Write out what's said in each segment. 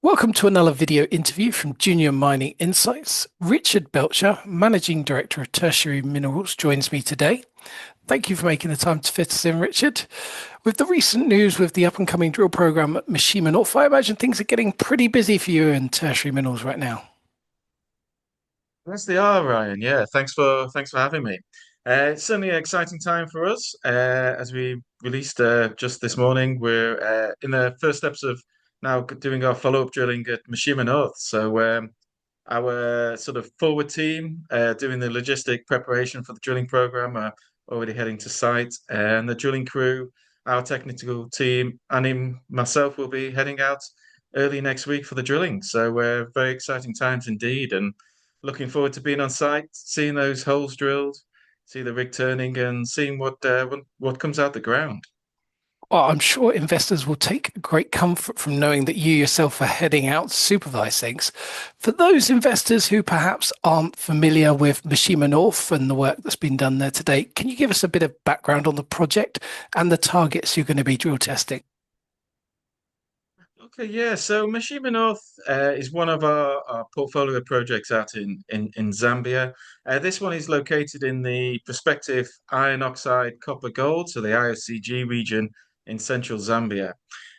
Welcome to another video interview from Junior Mining Insights. Richard Belcher, Managing Director of Tertiary Minerals, joins me today. Thank you for making the time to fit us in, Richard. With the recent news with the up-and-coming drill program at Mushima North, I imagine things are getting pretty busy for you in Tertiary Minerals right now. Yes, they are, Ryan. Yeah, thanks for having me. It's certainly an exciting time for us. As we released just this morning, we're in the first steps of now doing our follow-up drilling at Mushima North. So our sort of forward team doing the logistic preparation for the drilling program are already heading to site, and the drilling crew, our technical team, and myself will be heading out early next week for the drilling. So very exciting times indeed, and looking forward to being on site, seeing those holes drilled, see the rig turning, and seeing what comes out the ground. Well, I'm sure investors will take great comfort from knowing that you yourself are heading out to supervise things. For those investors who perhaps aren't familiar with Mishima North and the work that's been done there to date, can you give us a bit of background on the project and the targets you're going to be drill testing? Okay, yeah. So Mushima North is one of our portfolio projects out in Zambia. This one is located in the prospective iron oxide copper gold, so the IOCG region in central Zambia.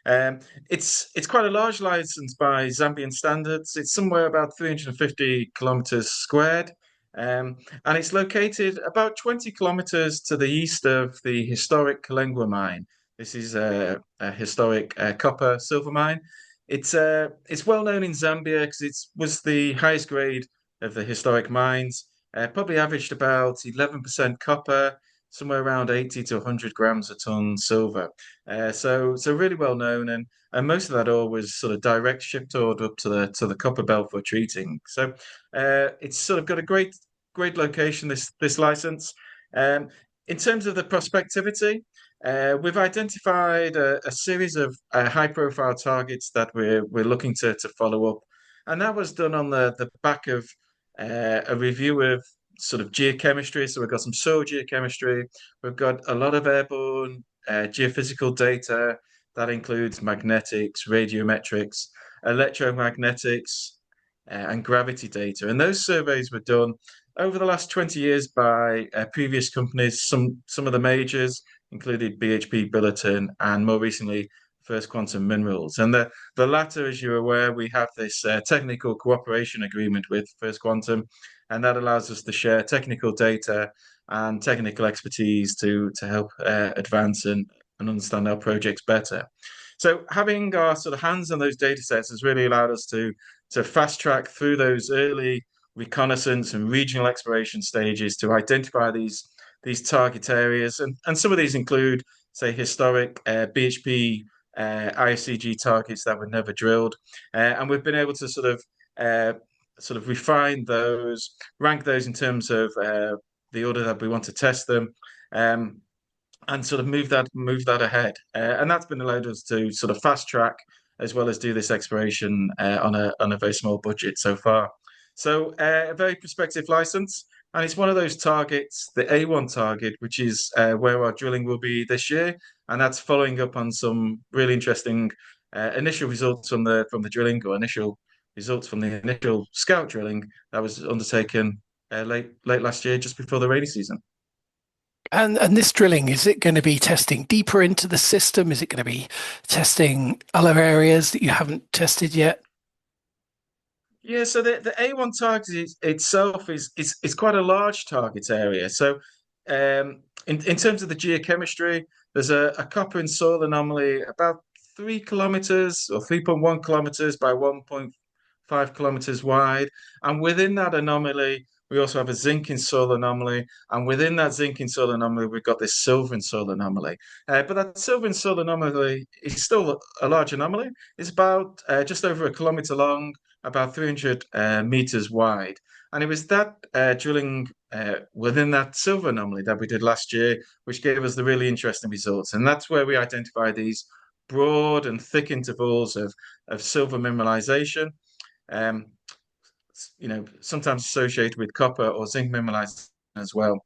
Um, it's quite a large license by Zambian standards. It's somewhere about 350 kilometers squared. And it's located about 20 kilometers to the east of the historic Kalengwa mine. This is a historic copper silver mine. It's well known in Zambia because it was the highest grade of the historic mines. Probably averaged about 11% copper, somewhere around 80 to 100 grams a ton silver. So really well known, and most of that ore was sort of direct shipped ore up to the copper belt for treating. So it's sort of got a great location. This license. Um, in terms of the prospectivity. We've identified a series of high-profile targets that we're looking to follow up, and that was done on the back of a review of sort of geochemistry. So we've got some soil geochemistry, we've got a lot of airborne geophysical data that includes magnetics, radiometrics, electromagnetics, and gravity data. And those surveys were done over the last 20 years by previous companies, some of the majors included BHP Billiton, and more recently, First Quantum Minerals. And the latter, as you're aware, we have this technical cooperation agreement with First Quantum, and that allows us to share technical data and technical expertise to help advance and understand our projects better. So having our sort of hands on those data sets has really allowed us to fast track through those early reconnaissance and regional exploration stages to identify these target areas, and some of these include, say, historic BHP IOCG targets that were never drilled, and we've been able to sort of refine those, rank those in terms of the order that we want to test them, um, and sort of move that ahead, and that's been allowed us to sort of fast track as well as do this exploration on a very small budget so far. So a very prospective license. And it's one of those targets, the A1 target, which is where our drilling will be this year, and that's following up on some really interesting initial results from the drilling, or initial results from the initial scout drilling that was undertaken late last year, just before the rainy season. And this drilling, is it going to be testing deeper into the system? Is it going to be testing other areas that you haven't tested yet? Yeah, so the A1 target itself is quite a large target area. So in terms of the geochemistry, there's a copper in soil anomaly about 3 kilometers or 3.1 kilometers by 1.5 kilometers wide. And within that anomaly, we also have a zinc in soil anomaly. And within that zinc in soil anomaly, we've got this silver in soil anomaly. But that silver in soil anomaly is still a large anomaly. It's about just over a kilometer long, about 300 meters wide. And it was that drilling within that silver anomaly that we did last year, which gave us the really interesting results. And that's where we identify these broad and thick intervals of silver mineralization, um, sometimes associated with copper or zinc mineralization as well.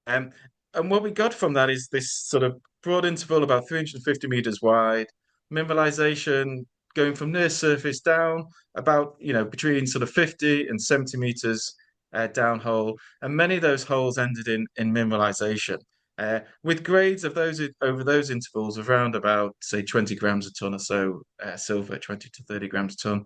Um, and what we got from that is this sort of broad interval, about 350 meters wide, mineralization going from near surface down about, between sort of 50 and 70 meters downhole. And many of those holes ended in mineralization. With grades of those over those intervals of around about, say, 20 grams a ton or so, silver, 20 to 30 grams a ton.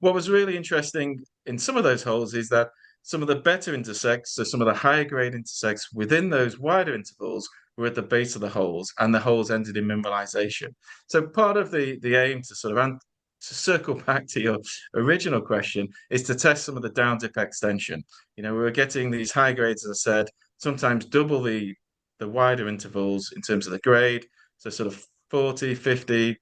What was really interesting in some of those holes is that some of the better intersects, so some of the higher grade intersects within those wider intervals, were at the base of the holes, and the holes ended in mineralization. So part of the aim to sort of to circle back to your original question is to test some of the down dip extension. We were getting these high grades, as I said, sometimes double the wider intervals in terms of the grade, so sort of 40, 50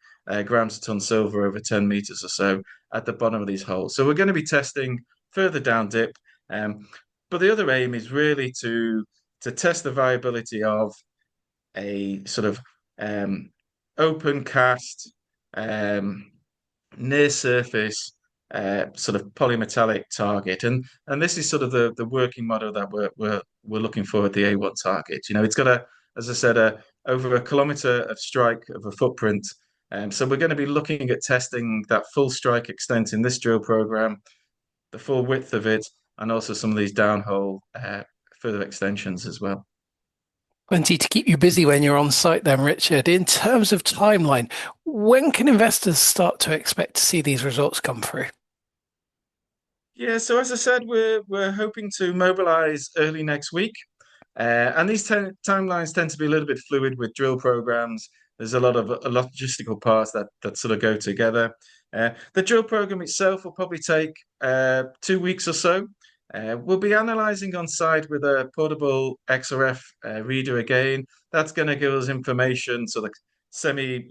grams a ton silver over 10 meters or so at the bottom of these holes. So we're going to be testing further down dip. But the other aim is really to test the viability of a sort of open cast, near surface sort of polymetallic target, and this is sort of the working model that we're looking for at the A1 target. It's got as I said, over a kilometer of strike of a footprint. So we're going to be looking at testing that full strike extent in this drill program, the full width of it, and also some of these downhole further extensions as well. Plenty to keep you busy when you're on site then, Richard. In terms of timeline, when can investors start to expect to see these results come through? Yeah, so as I said, we're hoping to mobilize early next week. And these timelines tend to be a little bit fluid with drill programs. There's a lot of logistical parts that sort of go together. The drill program itself will probably take 2 weeks or so. We'll be analyzing on site with a portable XRF reader again. That's going to give us information, sort of semi,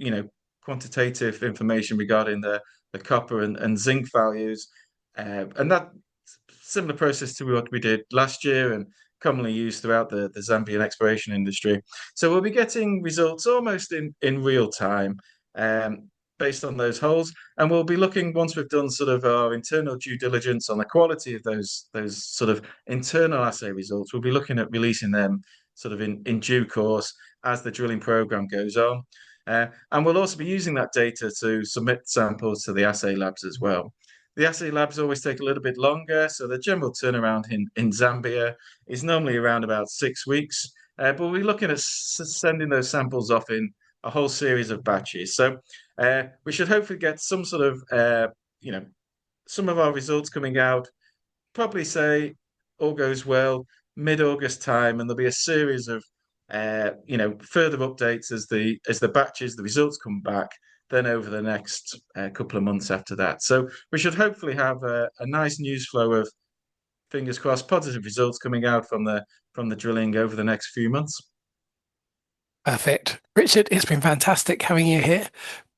quantitative information regarding the copper and zinc values. And that similar process to what we did last year and commonly used throughout the Zambian exploration industry. So we'll be getting results almost in real time based on those holes. And we'll be looking, once we've done sort of our internal due diligence on the quality of those sort of internal assay results, we'll be looking at releasing them sort of in due course as the drilling program goes on. And we'll also be using that data to submit samples to the assay labs as well. The assay labs always take a little bit longer, so the general turnaround in Zambia is normally around about 6 weeks. But we'll be looking at sending those samples off in a whole series of batches. So we should hopefully get some sort of, some of our results coming out, probably say all goes well, mid-August time, and there'll be a series of, further updates as the batches, the results come back then over the next couple of months after that. So we should hopefully have a nice news flow of, fingers crossed, positive results coming out from the drilling over the next few months. Perfect. Richard, it's been fantastic having you here.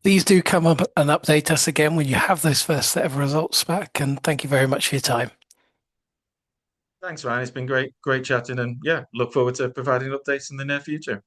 Please do come up and update us again when you have those first set of results back. And thank you very much for your time. Thanks, Ryan. It's been great chatting, and yeah, look forward to providing updates in the near future.